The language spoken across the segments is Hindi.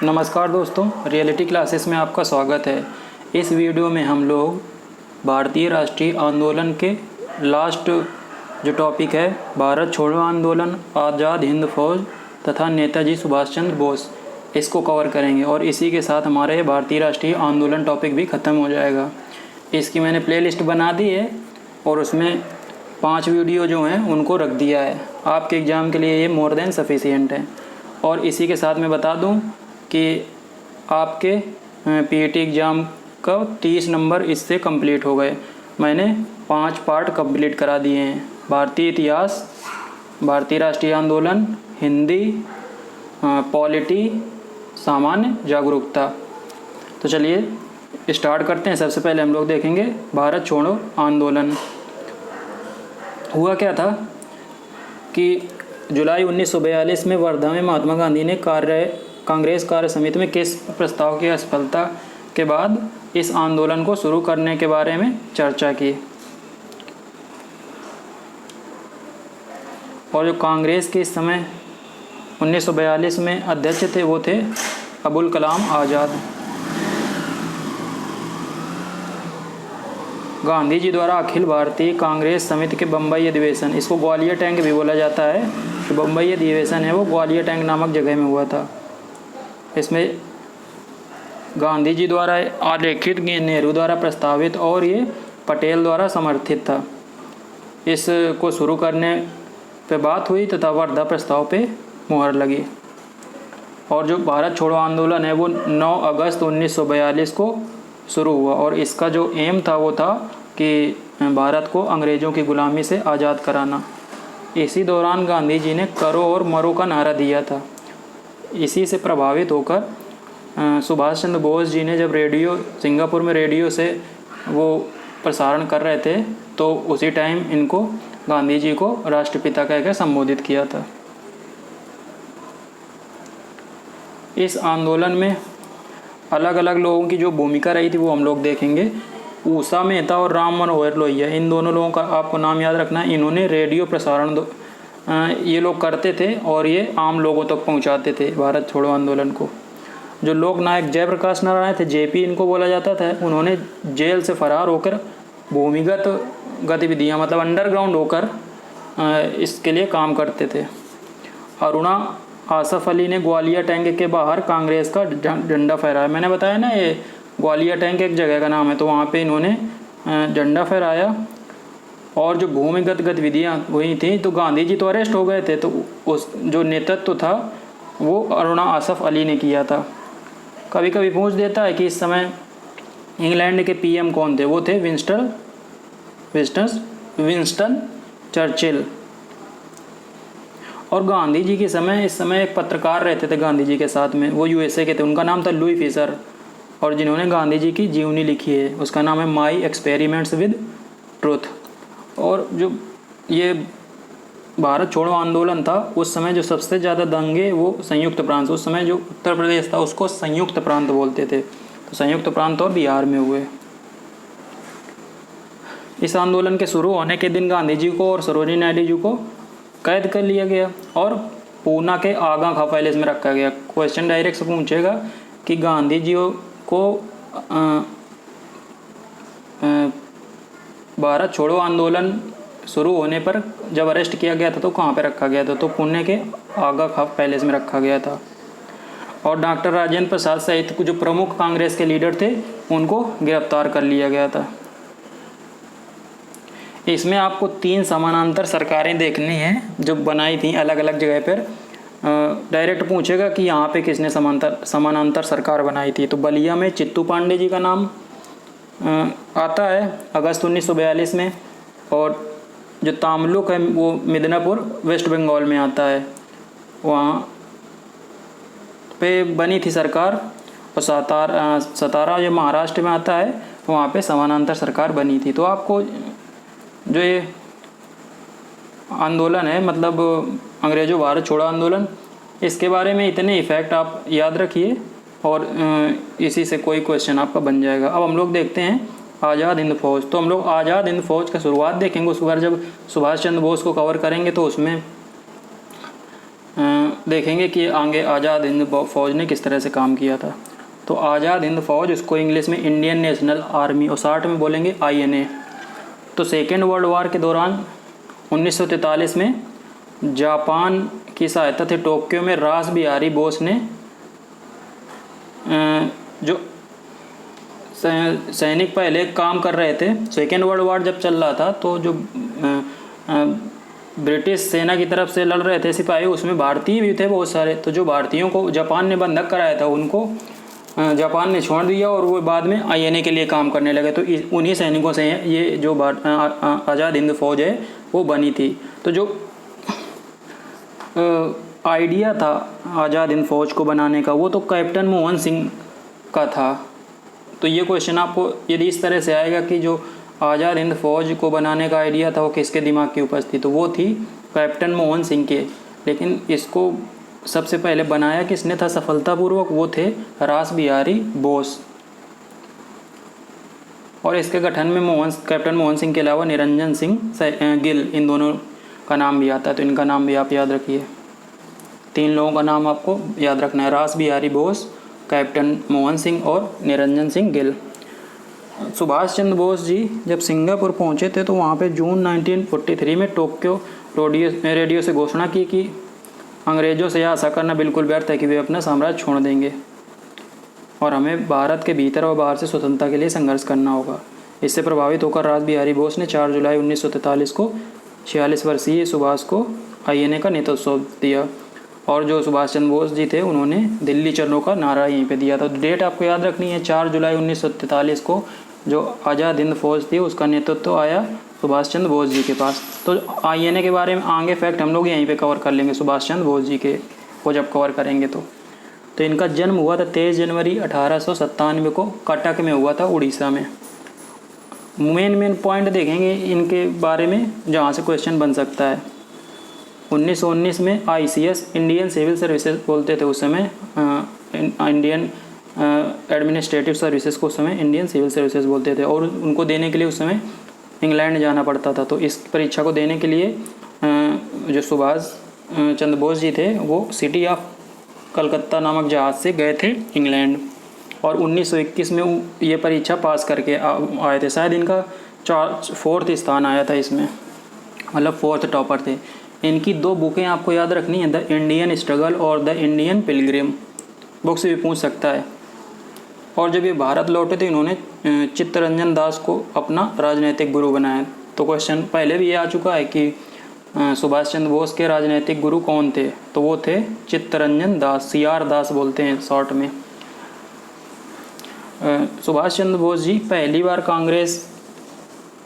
नमस्कार दोस्तों, रियलिटी क्लासेस में आपका स्वागत है। इस वीडियो में हम लोग भारतीय राष्ट्रीय आंदोलन के लास्ट जो टॉपिक है, भारत छोड़ो आंदोलन, आज़ाद हिंद फौज तथा नेताजी सुभाष चंद्र बोस, इसको कवर करेंगे और इसी के साथ हमारे भारतीय राष्ट्रीय आंदोलन टॉपिक भी ख़त्म हो जाएगा। इसकी मैंने प्लेलिस्ट बना दी है और उसमें 5 वीडियो जो हैं उनको रख दिया है। आपके एग्ज़ाम के लिए ये मोर देन सफिशिएंट है। और इसी के साथ मैं बता दूं कि आपके पीईटी एग्ज़ाम का 30 नंबर इससे कंप्लीट हो गए। मैंने 5 पार्ट कंप्लीट करा दिए हैं: भारतीय इतिहास, भारतीय राष्ट्रीय आंदोलन, हिंदी, पॉलिटी, सामान्य जागरूकता। तो चलिए स्टार्ट करते हैं। सबसे पहले हम लोग देखेंगे भारत छोड़ो आंदोलन। हुआ क्या था कि जुलाई 1942 में वर्धा में महात्मा गांधी ने कांग्रेस कार्य समिति में किस प्रस्ताव की असफलता के बाद इस आंदोलन को शुरू करने के बारे में चर्चा की। और जो कांग्रेस के इस समय 1942 में अध्यक्ष थे वो थे अबुल कलाम आज़ाद। गांधी जी द्वारा अखिल भारतीय कांग्रेस समिति के बम्बई अधिवेशन, इसको ग्वालियर टैंक भी बोला जाता है, जो बम्बई अधिवेशन है वो ग्वालियर टैंक नामक जगह में हुआ था। इसमें गांधी जी द्वारा आलेखित, नेहरू द्वारा प्रस्तावित और ये पटेल द्वारा समर्थित था। इसको शुरू करने पे बात हुई तथा वर्धा प्रस्ताव पे मुहर लगी। और जो भारत छोड़ो आंदोलन है वो 9 अगस्त 1942 को शुरू हुआ और इसका जो एम था वो था कि भारत को अंग्रेज़ों की गुलामी से आज़ाद कराना। इसी दौरान गांधी जी ने करो और मरो का नारा दिया था। इसी से प्रभावित होकर सुभाष चंद्र बोस जी ने जब सिंगापुर में रेडियो से वो प्रसारण कर रहे थे तो उसी टाइम इनको, गांधी जी को, राष्ट्रपिता कहकर संबोधित किया था। इस आंदोलन में अलग अलग लोगों की जो भूमिका रही थी वो हम लोग देखेंगे। ऊषा मेहता और राम मनोहर लोहिया, इन दोनों लोगों का आपको नाम याद रखना है। इन्होंने रेडियो प्रसारण ये लोग करते थे और ये आम लोगों तक पहुंचाते थे भारत छोड़ो आंदोलन को। जो लोक नायक जयप्रकाश नारायण थे, जेपी इनको बोला जाता था, उन्होंने जेल से फरार होकर भूमिगत गतिविधियां, मतलब अंडरग्राउंड होकर इसके लिए काम करते थे। अरुणा आसफ अली ने ग्वालियर टैंक के बाहर कांग्रेस का झंडा फहराया। मैंने बताया ना, ये ग्वालियर टैंक एक जगह का नाम है, तो वहाँ पे इन्होंने झंडा फहराया। और जो भूमिगत गतिविधियाँ हुई थी तो गांधी जी तो अरेस्ट हो गए थे, तो उस जो नेतृत्व था वो अरुणा आसफ अली ने किया था। कभी कभी पूछ देता है कि इस समय इंग्लैंड के पीएम कौन थे। वो थे विंस्टन चर्चिल। और गांधी जी के समय इस समय एक पत्रकार रहते थे गांधी जी के साथ में, वो यूएसए के थे, उनका नाम था लुई फिशर। और जिन्होंने गांधी जी की जीवनी लिखी है उसका नाम है माई एक्सपेरिमेंट्स विद ट्रुथ। और जो ये भारत छोड़ो आंदोलन था उस समय जो सबसे ज़्यादा दंगे वो संयुक्त प्रांत, उस समय जो उत्तर प्रदेश था उसको संयुक्त प्रांत बोलते थे, तो संयुक्त प्रांत और बिहार में हुए। इस आंदोलन के शुरू होने के दिन गांधी जी को और सरोजिनी नायडू जी को कैद कर लिया गया और पूना के आगा खा पैलेस में रखा गया। क्वेश्चन डायरेक्ट से पूछेगा कि गांधी जी को भारत छोड़ो आंदोलन शुरू होने पर जब अरेस्ट किया गया था तो कहाँ पे रखा गया था, तो पुणे के आगा खा पैलेस में रखा गया था। और डॉक्टर राजेंद्र प्रसाद सहित जो प्रमुख कांग्रेस के लीडर थे उनको गिरफ्तार कर लिया गया था। इसमें आपको 3 समानांतर सरकारें देखनी हैं जो बनाई थी अलग अलग जगह पर। डायरेक्ट पूछेगा कि यहाँ पे किसने समानांतर सरकार बनाई थी, तो बलिया में चित्तू पांडे जी का नाम आता है अगस्त 1942 में। और जो तामलुक है वो मिदनापुर वेस्ट बंगाल में आता है, वहाँ पे बनी थी सरकार। और सतारा जो महाराष्ट्र में आता है वहाँ पे समानांतर सरकार बनी थी। तो आपको जो ये आंदोलन है, मतलब अंग्रेज़ों भारत छोड़ो आंदोलन, इसके बारे में इतने इफ़ेक्ट आप याद रखिए और इसी से कोई क्वेश्चन आपका बन जाएगा। अब हम लोग देखते हैं आज़ाद हिंद फौज। तो हम लोग आज़ाद हिंद फौज का शुरुआत देखेंगे, उस बार जब सुभाष चंद्र बोस को कवर करेंगे तो उसमें देखेंगे कि आगे आज़ाद हिंद फ़ौज ने किस तरह से काम किया था। तो आज़ाद हिंद फ़ौज, इसको इंग्लिश में इंडियन नेशनल आर्मी और शॉर्ट में बोलेंगे INA। तो सेकेंड वर्ल्ड वार के दौरान 1943 में जापान की सहायता से टोक्यो में रास बिहारी बोस ने जो सैनिक पहले काम कर रहे थे, सेकेंड वर्ल्ड वार जब चल रहा था तो जो ब्रिटिश सेना की तरफ से लड़ रहे थे सिपाही, उसमें भारतीय भी थे बहुत सारे। तो जो भारतीयों को जापान ने बंधक कराया था उनको जापान ने छोड़ दिया और वो बाद में INA के लिए काम करने लगे। तो उन्हीं सैनिकों से ये जो आज़ाद हिंद फ़ौज है वो बनी थी। तो जो आइडिया था आज़ाद हिंद फ़ौज को बनाने का वो तो कैप्टन मोहन सिंह का था। तो ये क्वेश्चन आपको यदि इस तरह से आएगा कि जो आज़ाद हिंद फ़ौज को बनाने का आइडिया था वो किसके दिमाग की उपज थी, तो वो थी कैप्टन मोहन सिंह के। लेकिन इसको सबसे पहले बनाया किसने था सफलतापूर्वक, वो थे रास बिहारी बोस। और इसके गठन में कैप्टन मोहन सिंह के अलावा निरंजन सिंह गिल, इन दोनों का नाम भी आता है। तो इनका नाम भी आप याद रखिए। 3 लोगों का नाम आपको याद रखना है, रास बिहारी बोस, कैप्टन मोहन सिंह और निरंजन सिंह गिल। सुभाष चंद्र बोस जी जब सिंगापुर पहुंचे थे तो वहां पे जून 1943 में टोक्यो रेडियो से घोषणा की कि अंग्रेज़ों से यह आशा करना बिल्कुल व्यर्थ है कि वे अपना साम्राज्य छोड़ देंगे और हमें भारत के भीतर और बाहर से स्वतंत्रता के लिए संघर्ष करना होगा। इससे प्रभावित होकर रास बिहारी बोस ने 4 जुलाई 1943 को 46 वर्षीय सुभाष को INA का नेतृत्व सौंप दिया। और जो सुभाष चंद्र बोस जी थे उन्होंने दिल्ली चलो का नारा यहीं पे दिया था। तो डेट आपको याद रखनी है, 4 जुलाई 1943 को जो आज़ाद हिंद फ़ौज थी उसका नेतृत्व आया सुभाष चंद्र बोस जी के पास। तो INA के बारे में आगे फैक्ट हम लोग यहीं पे कवर कर लेंगे, सुभाष चंद्र बोस जी के को जब कवर करेंगे। तो इनका जन्म हुआ था 23 जनवरी 1897 को कटक में हुआ था, उड़ीसा में। मेन पॉइंट देखेंगे इनके बारे में जहाँ से क्वेश्चन बन सकता है। 1919 में ICS इंडियन सिविल सर्विसेज बोलते थे उस समय, इंडियन एडमिनिस्ट्रेटिव सर्विसेज को उस समय इंडियन सिविल सर्विसेज बोलते थे। और उनको देने के लिए उस समय इंग्लैंड जाना पड़ता था। तो इस परीक्षा को देने के लिए जो सुभाष चंद्र बोस जी थे वो सिटी ऑफ कलकत्ता नामक जहाज़ से गए थे इंग्लैंड। और 1921 में ये परीक्षा पास करके आए थे। शायद इनका 4th स्थान आया था इसमें, मतलब 4th टॉपर थे। इनकी 2 बुकें आपको याद रखनी है, द इंडियन स्ट्रगल और द इंडियन पिलग्रिम, बुक से भी पूछ सकता है। और जब ये भारत लौटे थे इन्होंने चित्तरंजन दास को अपना राजनीतिक गुरु बनाया। तो क्वेश्चन पहले भी ये आ चुका है कि सुभाष चंद्र बोस के राजनीतिक गुरु कौन थे, तो वो थे चित्तरंजन दास, CR दास बोलते हैं शॉर्ट में। सुभाष चंद्र बोस जी पहली बार कांग्रेस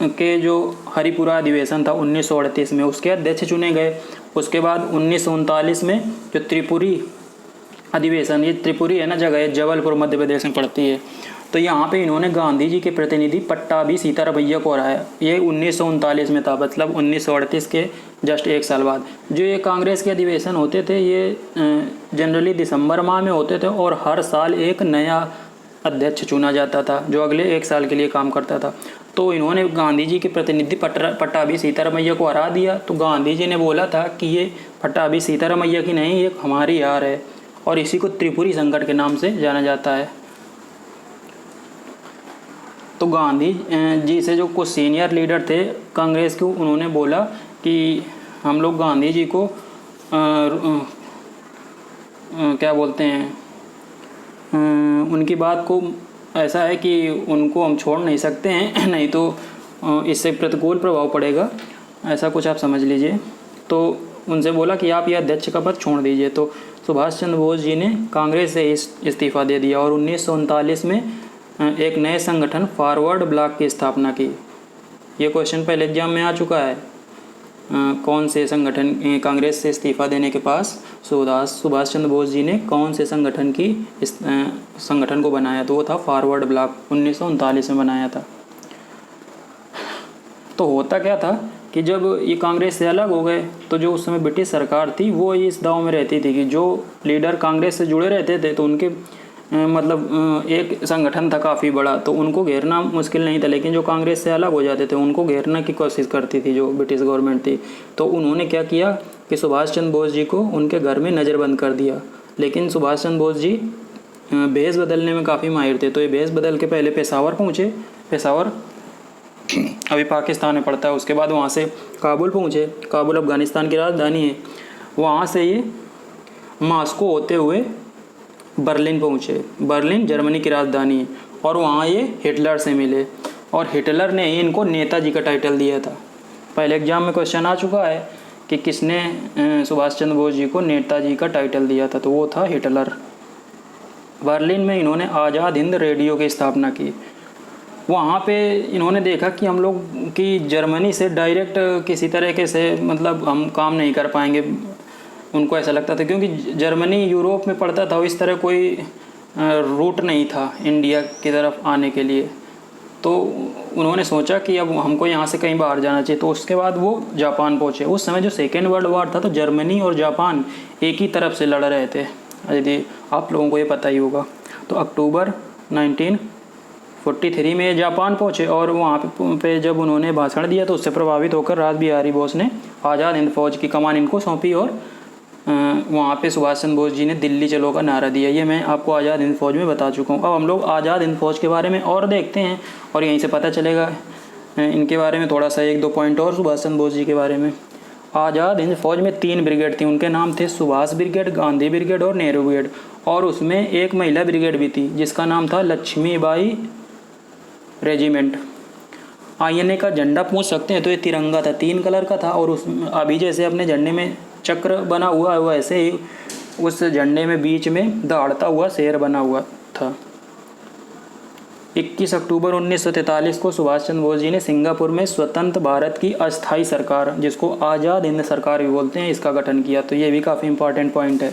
के जो हरिपुरा अधिवेशन था 1938 में उसके अध्यक्ष चुने गए। उसके बाद 1939 में जो त्रिपुरी अधिवेशन, ये त्रिपुरी है ना जगह, जबलपुर मध्य प्रदेश में पड़ती है। तो यहाँ पे इन्होंने गांधी जी के प्रतिनिधि पट्टाभी सीतारामैया को हराया। ये 1939 में था, मतलब 1938 के जस्ट 1 साल बाद। जो ये कांग्रेस के अधिवेशन होते थे ये जनरली दिसंबर माह में होते थे और हर साल एक नया अध्यक्ष चुना जाता था जो अगले 1 साल के लिए काम करता था। तो इन्होंने गांधी जी के प्रतिनिधि पट्टाभी सीतारामैया को हरा दिया। तो गांधी जी ने बोला था कि ये पट्टाभी सीतारामैया की नहीं, ये हमारी हार है, और इसी को त्रिपुरी संकट के नाम से जाना जाता है। तो गांधी जी से जो कुछ सीनियर लीडर थे कांग्रेस के, उन्होंने बोला कि हम लोग गांधी जी को क्या बोलते हैं, उनकी बात को ऐसा है कि उनको हम छोड़ नहीं सकते हैं, नहीं तो इससे प्रतिकूल प्रभाव पड़ेगा, ऐसा कुछ आप समझ लीजिए। तो उनसे बोला कि आप ये अध्यक्ष का पद छोड़ दीजिए। तो सुभाष चंद्र बोस जी ने कांग्रेस से इस्तीफ़ा दे दिया और 1939 में एक नए संगठन फॉरवर्ड ब्लॉक की स्थापना की। ये क्वेश्चन पहले एग्जाम में आ चुका है। कौन से संगठन, कांग्रेस से इस्तीफ़ा देने के पास सुभाष चंद्र बोस जी ने कौन से संगठन को बनाया, तो वो था फॉरवर्ड ब्लॉक, 1939 में बनाया था। तो होता क्या था कि जब ये कांग्रेस से अलग हो गए तो जो उस समय ब्रिटिश सरकार थी वो इस दाव में रहती थी कि जो लीडर कांग्रेस से जुड़े रहते थे तो उनके मतलब एक संगठन था काफ़ी बड़ा, तो उनको घेरना मुश्किल नहीं था। लेकिन जो कांग्रेस से अलग हो जाते थे उनको घेरने की कोशिश करती थी जो ब्रिटिश गवर्नमेंट थी। तो उन्होंने क्या किया कि सुभाष चंद्र बोस जी को उनके घर में नज़रबंद कर दिया। लेकिन सुभाष चंद्र बोस जी भेष बदलने में काफ़ी माहिर थे, तो ये भेष बदल के पहले पेशावर पहुँचे। पेशावर अभी पाकिस्तान में पड़ता है। उसके बाद वहाँ से काबुल पहुँचे। काबुल अफ़गानिस्तान की राजधानी है। वहाँ से ये मास्को होते हुए बर्लिन पहुँचे। बर्लिन जर्मनी की राजधानी है। और वहाँ ये हिटलर से मिले और हिटलर ने ही इनको नेताजी का टाइटल दिया था। पहले एग्जाम में क्वेश्चन आ चुका है कि किसने सुभाष चंद्र बोस जी को नेताजी का टाइटल दिया था, तो वो था हिटलर। बर्लिन में इन्होंने आज़ाद हिंद रेडियो की स्थापना की। वहाँ पे इन्होंने देखा कि हम लोग की जर्मनी से डायरेक्ट किसी तरीके से मतलब हम काम नहीं कर पाएंगे। उनको ऐसा लगता था क्योंकि जर्मनी यूरोप में पड़ता था, इस तरह कोई रूट नहीं था इंडिया की तरफ आने के लिए। तो उन्होंने सोचा कि अब हमको यहाँ से कहीं बाहर जाना चाहिए। तो उसके बाद वो जापान पहुँचे। उस समय जो सेकेंड वर्ल्ड वॉर था तो जर्मनी और जापान एक ही तरफ से लड़ रहे थे, यदि आप लोगों को ये पता ही होगा। तो अक्टूबर 1943 में जापान पहुँचे और वहाँ पे जब उन्होंने भाषण दिया तो उससे प्रभावित होकर रास बिहारी बोस ने आज़ाद हिंद फौज की कमान इनको सौंपी और वहाँ पे सुभाष चंद्र बोस जी ने दिल्ली चलो का नारा दिया। ये मैं आपको आज़ाद हिंद फौज में बता चुका हूँ। अब हम लोग आज़ाद हिंद फौज के बारे में और देखते हैं और यहीं से पता चलेगा इनके बारे में थोड़ा सा 1-2 पॉइंट और सुभाष चंद्र बोस जी के बारे में। आज़ाद हिंद फौज में 3 ब्रिगेड थी। उनके नाम थे सुभाष ब्रिगेड, गांधी ब्रिगेड और नेहरू ब्रिगेड। और उसमें एक महिला ब्रिगेड भी थी जिसका नाम था लक्ष्मीबाई रेजिमेंट। आईएनए का झंडा पूछ सकते हैं तो ये तिरंगा था, 3 कलर का था। और उस अभी जैसे अपने झंडे में चक्र बना हुआ है वैसे ही उस झंडे में बीच में दौड़ता हुआ शेर बना हुआ था। 21 अक्टूबर 1943 को सुभाष चंद्र बोस जी ने सिंगापुर में स्वतंत्र भारत की अस्थायी सरकार, जिसको आज़ाद हिंद सरकार भी बोलते हैं, इसका गठन किया। तो ये भी काफ़ी इंपॉर्टेंट पॉइंट है।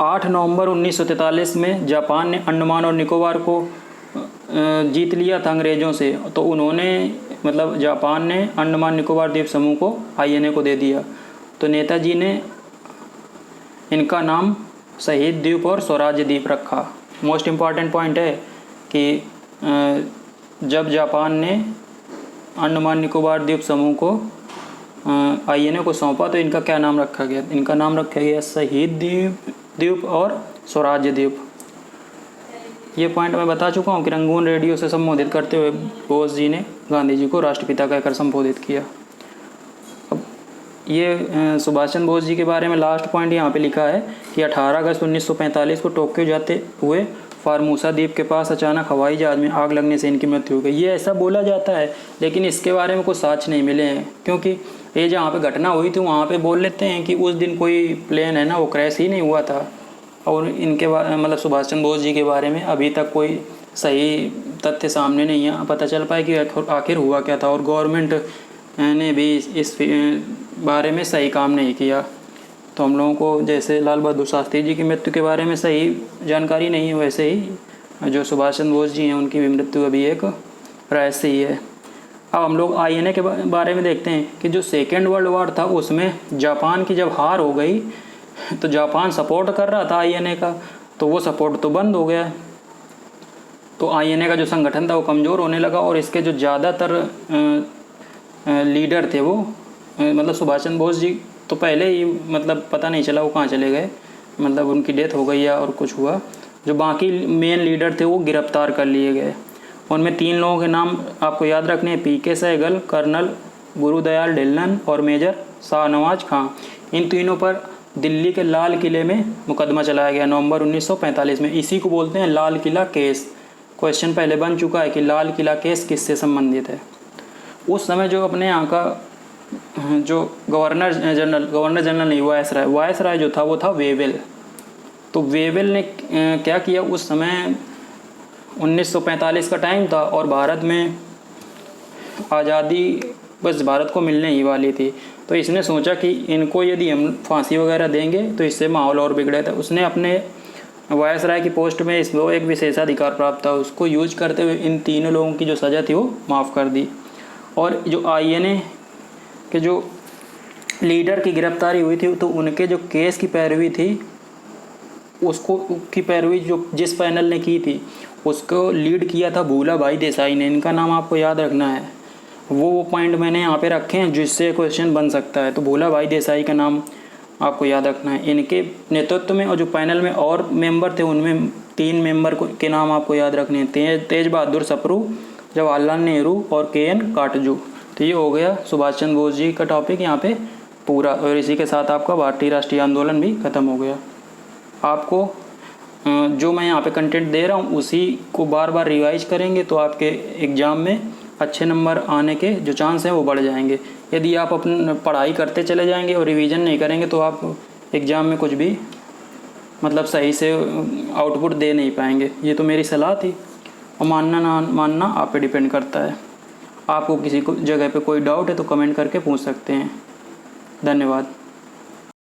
8 नवंबर 1943 में जापान ने अंडमान और निकोबार को जीत लिया था अंग्रेज़ों से। तो उन्होंने मतलब जापान ने अंडमान निकोबार द्वीप समूह को आईएनए को दे दिया। तो नेताजी ने इनका नाम शहीद द्वीप और स्वराज्य द्वीप रखा। मोस्ट इम्पॉर्टेंट पॉइंट है कि जब जापान ने अंडमान निकोबार द्वीप समूह को आईएनए को सौंपा तो इनका क्या नाम रखा गया? इनका नाम रखा गया शहीद द्वीप और स्वराज्य द्वीप। ये पॉइंट मैं बता चुका हूँ कि रंगून रेडियो से संबोधित करते हुए बोस जी ने गांधी जी को राष्ट्रपिता कहकर संबोधित किया। अब ये सुभाष चंद्र बोस जी के बारे में लास्ट पॉइंट यहाँ पे लिखा है कि 18 अगस्त 1945 को टोक्यो जाते हुए फार्मूसा द्वीप के पास अचानक हवाई जहाज में आग लगने से इनकी मृत्यु हो गई। ये ऐसा बोला जाता है लेकिन इसके बारे में कुछ साक्ष्य नहीं मिले हैं, क्योंकि ये जहाँ पे घटना हुई थी वहाँ पे बोल लेते हैं कि उस दिन कोई प्लेन है ना वो क्रैश ही नहीं हुआ था। और इनके मतलब सुभाष चंद्र बोस जी के बारे में अभी तक कोई सही तथ्य सामने नहीं है, पता चल पाए कि आखिर हुआ क्या था। और गवर्नमेंट ने भी इस बारे में सही काम नहीं किया। तो हम लोगों को जैसे लाल बहादुर शास्त्री जी की मृत्यु के बारे में सही जानकारी नहीं है, वैसे ही जो सुभाष चंद्र बोस जी हैं उनकी भी मृत्यु अभी एक रहस्य ही है। अब हम लोग आईएनए के बारे में देखते हैं कि जो सेकेंड वर्ल्ड वॉर था उसमें जापान की जब हार हो गई तो जापान सपोर्ट कर रहा था आईएनए का, तो वो सपोर्ट तो बंद हो गया। तो आईएनए का जो संगठन था वो कमज़ोर होने लगा और इसके जो ज़्यादातर लीडर थे वो मतलब सुभाष चंद्र बोस जी तो पहले ही मतलब पता नहीं चला वो कहाँ चले गए, मतलब उनकी डेथ हो गई या और कुछ हुआ। जो बाकी मेन लीडर थे वो गिरफ्तार कर लिए गए। उनमें 3 लोगों के नाम आपको याद रखने हैं, पीके सहगल, कर्नल गुरुदयाल ढिल्लन और मेजर शाहनवाज खां। इन तीनों पर दिल्ली के लाल किले में मुकदमा चलाया गया नवंबर 1945 में। इसी को बोलते हैं लाल किला केस। क्वेश्चन पहले बन चुका है कि लाल किला केस किससे संबंधित है। उस समय जो अपने यहाँ का जो गवर्नर जनरल नहीं वायसराय जो था वो था वेवेल। तो वेवेल ने क्या किया, उस समय 1945 का टाइम था और भारत में आज़ादी बस भारत को मिलने ही वाली थी। तो इसने सोचा कि इनको यदि हम फांसी वगैरह देंगे तो इससे माहौल और बिगड़े था। उसने अपने वायसराय की पोस्ट में इसको एक विशेषाधिकार प्राप्त था, उसको यूज करते हुए इन 3 लोगों की जो सज़ा थी वो माफ़ कर दी। और जो आईएनए के जो लीडर की गिरफ्तारी हुई थी तो उनके जो केस की पैरवी थी उसको की पैरवी जो जिस पैनल ने की थी उसको लीड किया था भूला भाई देसाई ने। इनका नाम आपको याद रखना है। वो पॉइंट मैंने यहाँ पे रखे हैं जिससे क्वेश्चन बन सकता है। तो भोला भाई देसाई का नाम आपको याद रखना है। इनके नेतृत्व में और जो पैनल में और मेंबर थे उनमें 3 मेंबर के नाम आपको याद रखने हैं, तेज बहादुर सप्रू, जवाहरलाल नेहरू और KN काटजू। तो ये हो गया सुभाष चंद्र बोस जी का टॉपिक यहाँ पे पूरा, और इसी के साथ आपका भारतीय राष्ट्रीय आंदोलन भी ख़त्म हो गया। आपको जो मैं यहाँ पे कंटेंट दे रहा हूँ उसी को बार बार रिवाइज करेंगे तो आपके एग्ज़ाम में अच्छे नंबर आने के जो चांस हैं वो बढ़ जाएंगे। यदि आप अपनी पढ़ाई करते चले जाएंगे और रिवीजन नहीं करेंगे तो आप एग्ज़ाम में कुछ भी मतलब सही से आउटपुट दे नहीं पाएंगे। ये तो मेरी सलाह थी, और मानना ना मानना आप पे डिपेंड करता है। आपको किसी को जगह पे कोई डाउट है तो कमेंट करके पूछ सकते हैं। धन्यवाद।